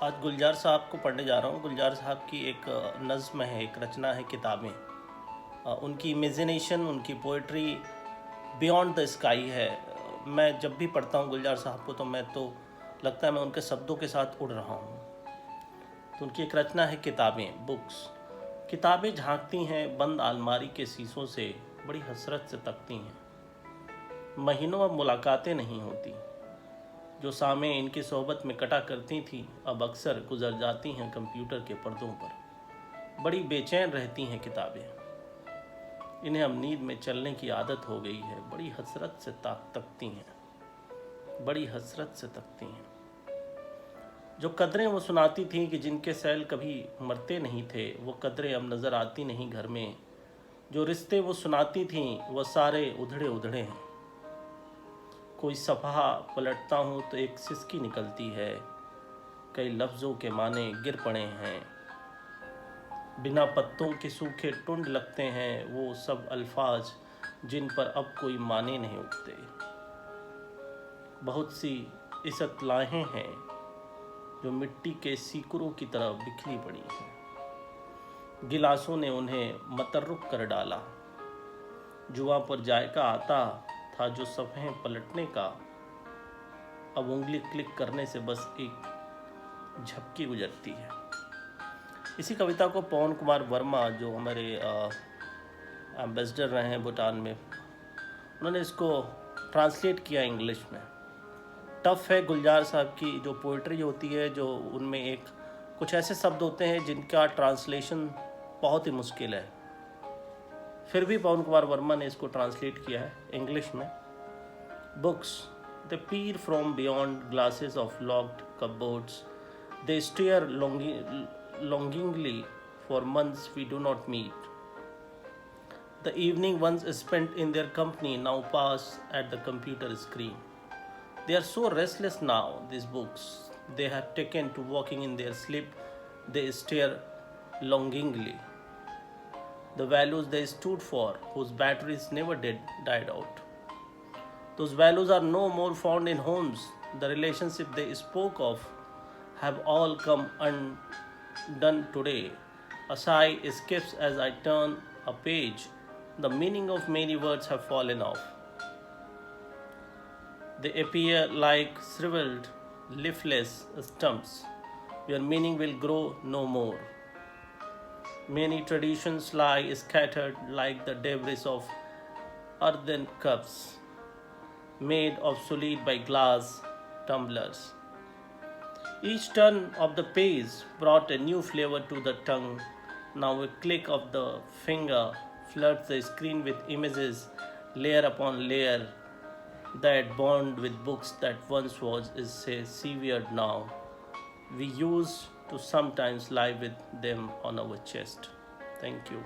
आज गुलजार साहब को पढ़ने जा रहा हूँ। गुलजार साहब की एक नज़्म है, एक रचना है किताबें। उनकी इमेजिनेशन, उनकी पोइट्री बियॉन्ड द स्काई है। मैं जब भी पढ़ता हूँ गुलजार साहब को तो मैं तो लगता है मैं उनके शब्दों के साथ उड़ रहा हूँ। तो उनकी एक रचना है किताबें, बुक्स। किताबें झांकती हैं बंद अलमारी के शीशों से, बड़ी हसरत से तकती हैं। महीनों अब मुलाकातें नहीं होती, जो सामें इनकी सोहबत में कटा करती थी अब अक्सर गुजर जाती हैं कंप्यूटर के पर्दों पर। बड़ी बेचैन रहती हैं किताबें, इन्हें अब नींद में चलने की आदत हो गई है। बड़ी हसरत से तकती हैं, बड़ी हसरत से तकती हैं। जो कदरें वो सुनाती थीं कि जिनके सैल कभी मरते नहीं थे, वो कदरें अब नज़र आती नहीं घर में। जो रिश्ते वो सुनाती थीं वो सारे उधड़े उधड़े हैं। कोई सफ़हा पलटता हूँ तो एक सिसकी निकलती है, कई लफ्ज़ों के माने गिर पड़े हैं। बिना पत्तों के सूखे टुंड लगते हैं वो सब अल्फाज जिन पर अब कोई माने नहीं उठते। बहुत सी इस्तलाहें हैं जो मिट्टी के सीकरों की तरह बिखरी पड़ी हैं। गिलासों ने उन्हें मतर्रुक कर डाला। जुआ पर जायका आता था जो सफ़ें पलटने का, अब उंगली क्लिक करने से बस एक झपकी गुजरती है। इसी कविता को पवन कुमार वर्मा, जो हमारे एम्बेसडर रहे हैं भूटान में, उन्होंने इसको ट्रांसलेट किया इंग्लिश में। टफ है गुलजार साहब की जो पोइट्री होती है, जो उनमें एक कुछ ऐसे शब्द होते हैं जिनका ट्रांसलेशन बहुत ही मुश्किल है। फिर भी पवन कुमार वर्मा ने इसको ट्रांसलेट किया है इंग्लिश में। Books, they peer from beyond glasses of locked cupboards. They stare longingly for months we do not meet. The evening once spent in their company now pass at the computer screen. They are so restless now, these books. They have taken to walking in their sleep. They stare longingly. The values they stood for, whose batteries never died out. Those values are no more found in homes. The relationship they spoke of have all come undone today. A sigh escapes as I turn a page. The meaning of many words have fallen off. They appear like shriveled, leafless stumps, where meaning will grow no more. Many traditions lie scattered like the debris of earthen cups, made obsolete by glass tumblers. Each turn of the page brought a new flavor to the tongue. Now a click of the finger floods the screen with images, layer upon layer. That bond with books that once was is severed now. We used to sometimes lie with them on our chest. Thank you.